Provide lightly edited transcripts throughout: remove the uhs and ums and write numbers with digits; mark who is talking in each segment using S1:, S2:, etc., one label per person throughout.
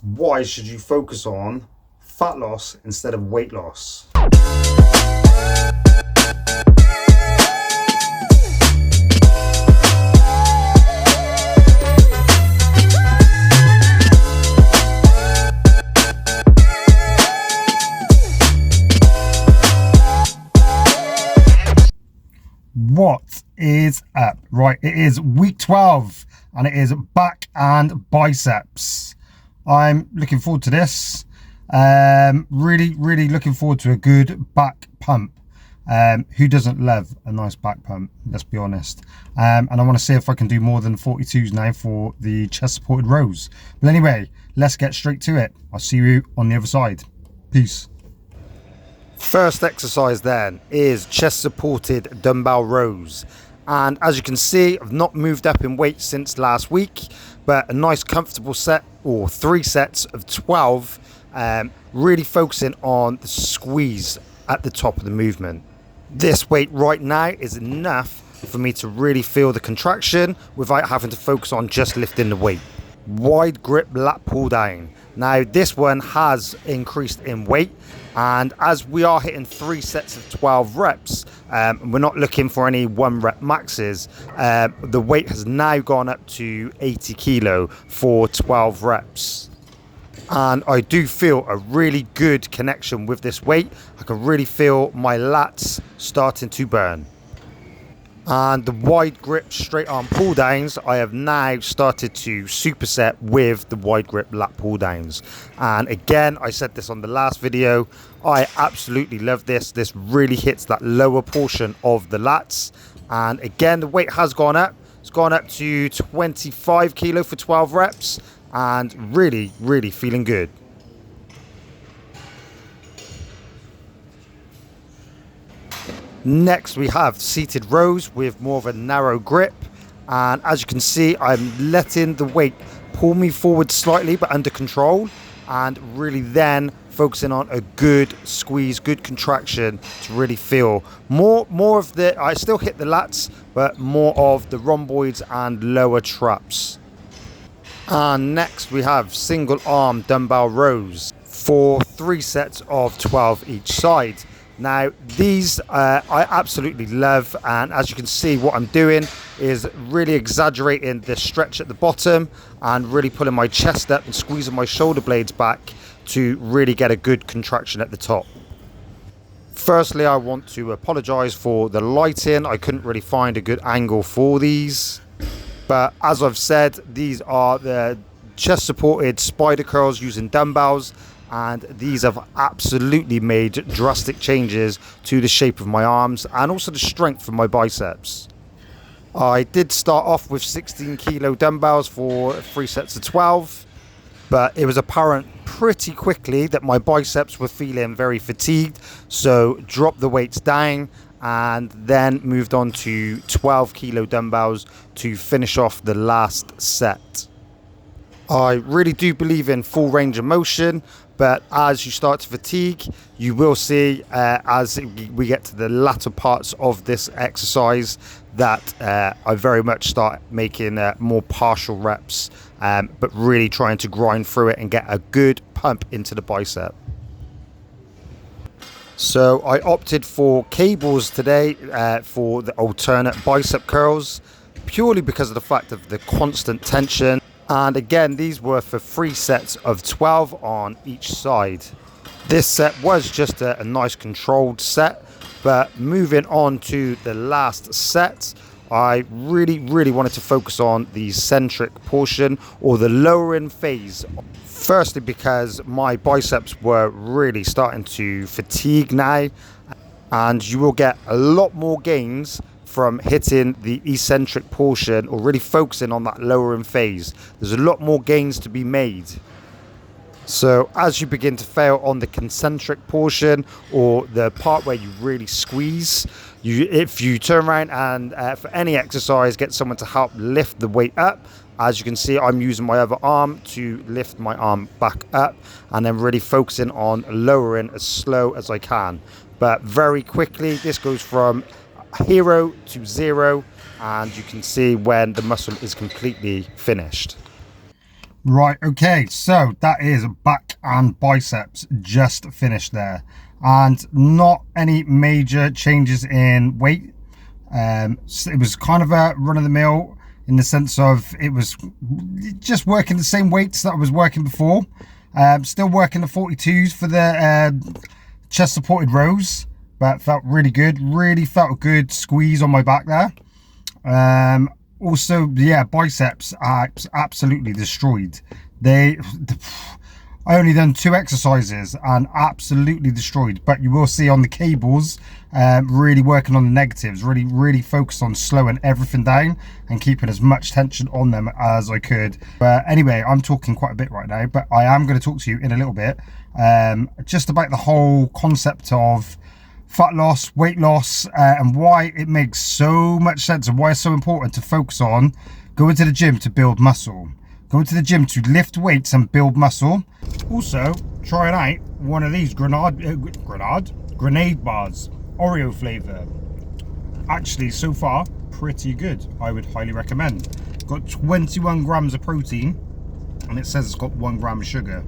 S1: Why should you focus on fat loss instead of weight loss? What is up? Right, it is week 12 and it is back and biceps. I'm looking forward to this. Really looking forward to a good back pump. Who doesn't love a nice back pump? Let's be honest. And I want to see if I can do more than 42s now for the chest supported rows. But anyway, let's get straight to it. I'll see you on the other side. Peace. First exercise then is chest supported dumbbell rows, and as you can see, I've not moved up in weight since last week, but a nice comfortable set or 3 sets of 12, really focusing on the squeeze at the top of the movement. This weight right now is enough for me to really feel the contraction without having to focus on just lifting the weight. Wide grip lat pull down. Now this one has increased in weight, and as we are hitting 3 sets of 12 reps, we're not looking for any 1 rep maxes. The weight has now gone up to 80 kilo for 12 reps. And I do feel a really good connection with this weight. I can really feel my lats starting to burn. And the wide grip straight arm pull downs, I have now started to superset with the wide grip lat pull downs. And again, I said this on the last video, I absolutely love this. This really hits that lower portion of the lats. And again, the weight has gone up. It's gone up to 25 kilo for 12 reps, and really feeling good. Next we have seated rows with more of a narrow grip, and as you can see, I'm letting the weight pull me forward slightly but under control, and really then focusing on a good squeeze, good contraction to really feel more of the, I still hit the lats, but more of the rhomboids and lower traps. And next we have single arm dumbbell rows for 3 sets of 12 each side. Now these I absolutely love, and as you can see, what I'm doing is really exaggerating the stretch at the bottom and really pulling my chest up and squeezing my shoulder blades back to really get a good contraction at the top. Firstly, I want to apologize for the lighting. I couldn't really find a good angle for these, but as I've said, these are the chest supported spider curls using dumbbells, and these have absolutely made drastic changes to the shape of my arms and also the strength of my biceps. I did start off with 16 kilo dumbbells for 3 sets of 12, but it was apparent pretty quickly that my biceps were feeling very fatigued, so dropped the weights down and then moved on to 12 kilo dumbbells to finish off the last set. I really do believe in full range of motion, but as you start to fatigue, you will see as we get to the latter parts of this exercise that I very much start making more partial reps, but really trying to grind through it and get a good pump into the bicep. So I opted for cables today for the alternate bicep curls, purely because of the fact of the constant tension. And again, these were for 3 sets of 12 on each side. This set was just a nice controlled set, but moving on to the last set, I really wanted to focus on the centric portion or the lowering phase. Firstly, because my biceps were really starting to fatigue now, and you will get a lot more gains from hitting the eccentric portion or really focusing on that lowering phase. There's a lot more gains to be made. So as you begin to fail on the concentric portion or the part where you really squeeze, if you turn around and for any exercise get someone to help lift the weight up, as you can see, I'm using my other arm to lift my arm back up and then really focusing on lowering as slow as I can. But very quickly, this goes from 0 to 0, and you can see when the muscle is completely finished. Right, okay, so that is back and biceps just finished there, and not any major changes in weight. So it was kind of a run-of-the-mill in the sense of it was just working the same weights that I was working before. Still working the 42s for the chest supported rows, but felt really good. Really felt a good squeeze on my back there. Also, yeah, biceps are absolutely destroyed. I only done 2 exercises and absolutely destroyed, but you will see on the cables, really working on the negatives, really focused on slowing everything down and keeping as much tension on them as I could. But anyway, I'm talking quite a bit right now, but I am going to talk to you in a little bit just about the whole concept of fat loss, weight loss, and why it makes so much sense and why it's so important to focus on going to the gym to build muscle. Going to the gym to lift weights and build muscle. Also, trying out one of these grenade bars, Oreo flavor. Actually, so far, pretty good. I would highly recommend. Got 21 grams of protein, and it says it's got 1 gram of sugar.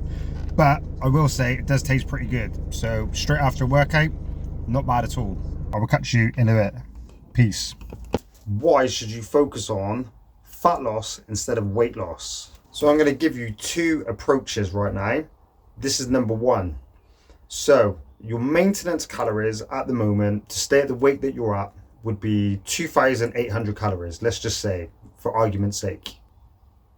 S1: But I will say it does taste pretty good. So straight after a workout, not bad at all. I will catch you in a bit. Peace. Why should you focus on fat loss instead of weight loss? So I'm going to give you 2 approaches right now. This is number 1. So your maintenance calories at the moment to stay at the weight that you're at would be 2,800 calories. Let's just say, for argument's sake.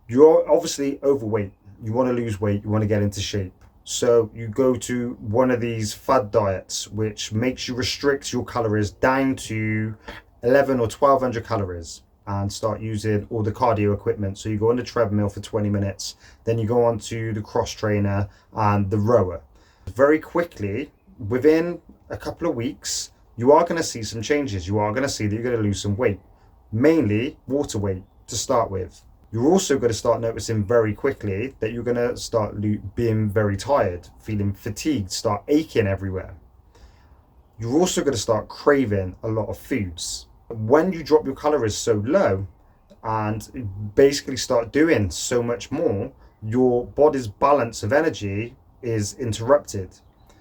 S1: You're obviously overweight. You want to lose weight. You want to get into shape. So you go to one of these fad diets, which makes you restrict your calories down to 11 or 1,200 calories. And start using all the cardio equipment. So you go on the treadmill for 20 minutes, then you go on to the cross trainer and the rower. Very quickly, within a couple of weeks, you are going to see some changes. You are going to see that you're going to lose some weight, mainly water weight to start with. You're also going to start noticing very quickly that you're going to start being very tired, feeling fatigued, start aching everywhere. You're also going to start craving a lot of foods. When you drop your calories so low and basically start doing so much more, your body's balance of energy is interrupted.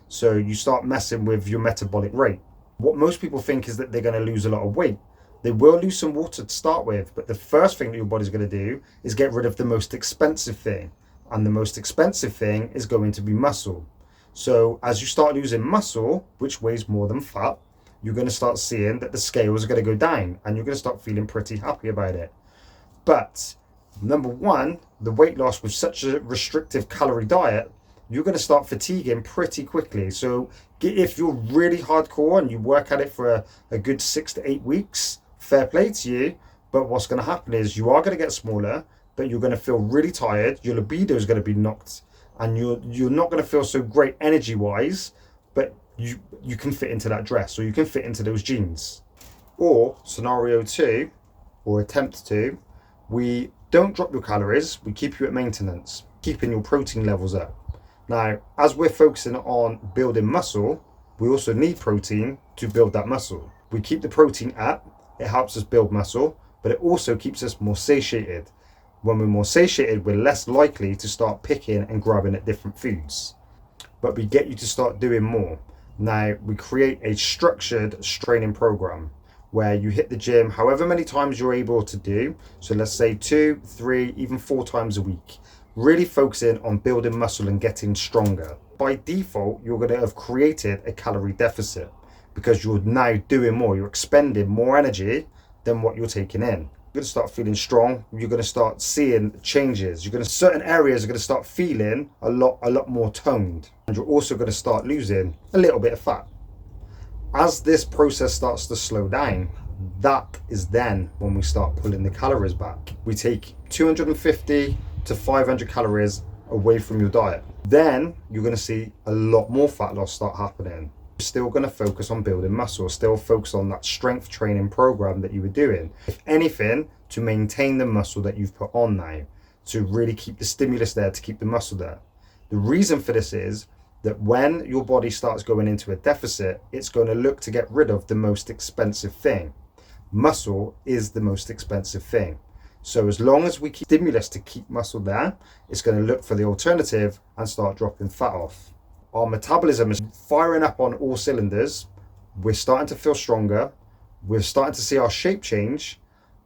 S1: So you start messing with your metabolic rate. What most people think is that they're going to lose a lot of weight. They will lose some water to start with, but the first thing that your body's going to do is get rid of the most expensive thing. And the most expensive thing is going to be muscle. So as you start losing muscle, which weighs more than fat, you're going to start seeing that the scales are going to go down and you're going to start feeling pretty happy about it. But number 1, the weight loss with such a restrictive calorie diet, you're going to start fatiguing pretty quickly. So if you're really hardcore and you work at it for a good 6 to 8 weeks, fair play to you. But what's going to happen is you are going to get smaller, but you're going to feel really tired. Your libido is going to be knocked and you're not going to feel so great energy wise, but you can fit into that dress or you can fit into those jeans. Or scenario 2, or attempt to, we don't drop your calories, we keep you at maintenance, keeping your protein levels up. Now, as we're focusing on building muscle, we also need protein to build that muscle. We keep the protein up, it helps us build muscle, but it also keeps us more satiated. When we're more satiated, we're less likely to start picking and grabbing at different foods. But we get you to start doing more. Now, we create a structured training program where you hit the gym however many times you're able to do. So let's say 2, 3, even 4 times a week. Really focusing on building muscle and getting stronger. By default, you're going to have created a calorie deficit because you're now doing more. You're expending more energy than what you're taking in. You're going to start feeling strong. You're going to start seeing changes. Certain areas are going to start feeling a lot more toned. And you're also going to start losing a little bit of fat. As this process starts to slow down, that is then when we start pulling the calories back. We take 250 to 500 calories away from your diet. Then you're going to see a lot more fat loss start happening. Still going to focus on building muscle, still focus on that strength training program that you were doing. If anything, to maintain the muscle that you've put on now, to really keep the stimulus there, to keep the muscle there. The reason for this is that when your body starts going into a deficit, it's going to look to get rid of the most expensive thing. Muscle is the most expensive thing. So as long as we keep stimulus to keep muscle there, it's going to look for the alternative and start dropping fat off. Our metabolism is firing up on all cylinders. We're starting to feel stronger. We're starting to see our shape change,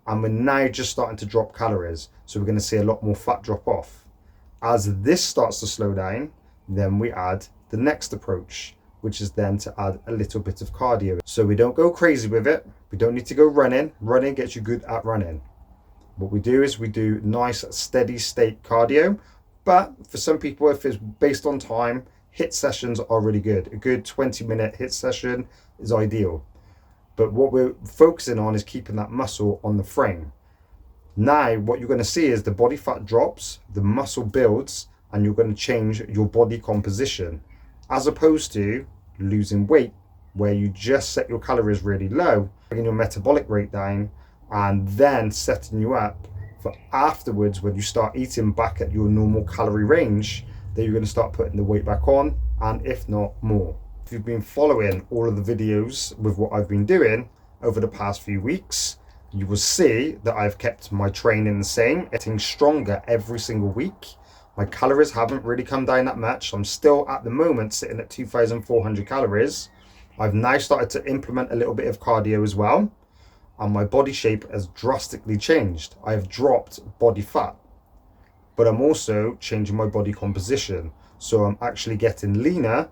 S1: and we're now just starting to drop calories. So we're going to see a lot more fat drop off. As this starts to slow down, then we add the next approach, which is then to add a little bit of cardio. So we don't go crazy with it. We don't need to go running. Running gets you good at running. What we do is we do nice steady state cardio, but for some people, if it's based on time, HIIT sessions are really good. A good 20-minute HIIT session is ideal. But what we're focusing on is keeping that muscle on the frame. Now, what you're going to see is the body fat drops, the muscle builds, and you're going to change your body composition, as opposed to losing weight, where you just set your calories really low, bringing your metabolic rate down, and then setting you up for afterwards when you start eating back at your normal calorie range, that you're going to start putting the weight back on, and if not, more. If you've been following all of the videos with what I've been doing over the past few weeks, you will see that I've kept my training the same, getting stronger every single week. My calories haven't really come down that much. I'm still at the moment sitting at 2,400 calories. I've now started to implement a little bit of cardio as well, and my body shape has drastically changed. I have dropped body fat, but I'm also changing my body composition. So I'm actually getting leaner,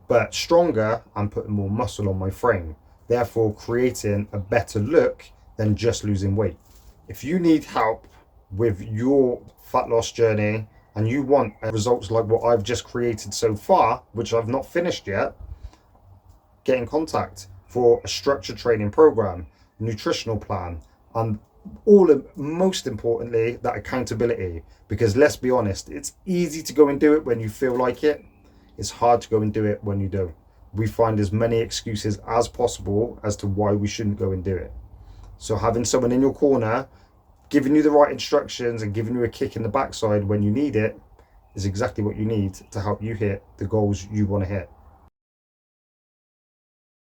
S1: but stronger, and putting more muscle on my frame, therefore creating a better look than just losing weight. If you need help with your fat loss journey and you want results like what I've just created so far, which I've not finished yet, get in contact for a structured training program, nutritional plan, and most importantly, that accountability. Because let's be honest, it's easy to go and do it when you feel like it. It's hard to go and do it when you don't. We find as many excuses as possible as to why we shouldn't go and do it. So having someone in your corner, giving you the right instructions and giving you a kick in the backside when you need it, is exactly what you need to help you hit the goals you want to hit.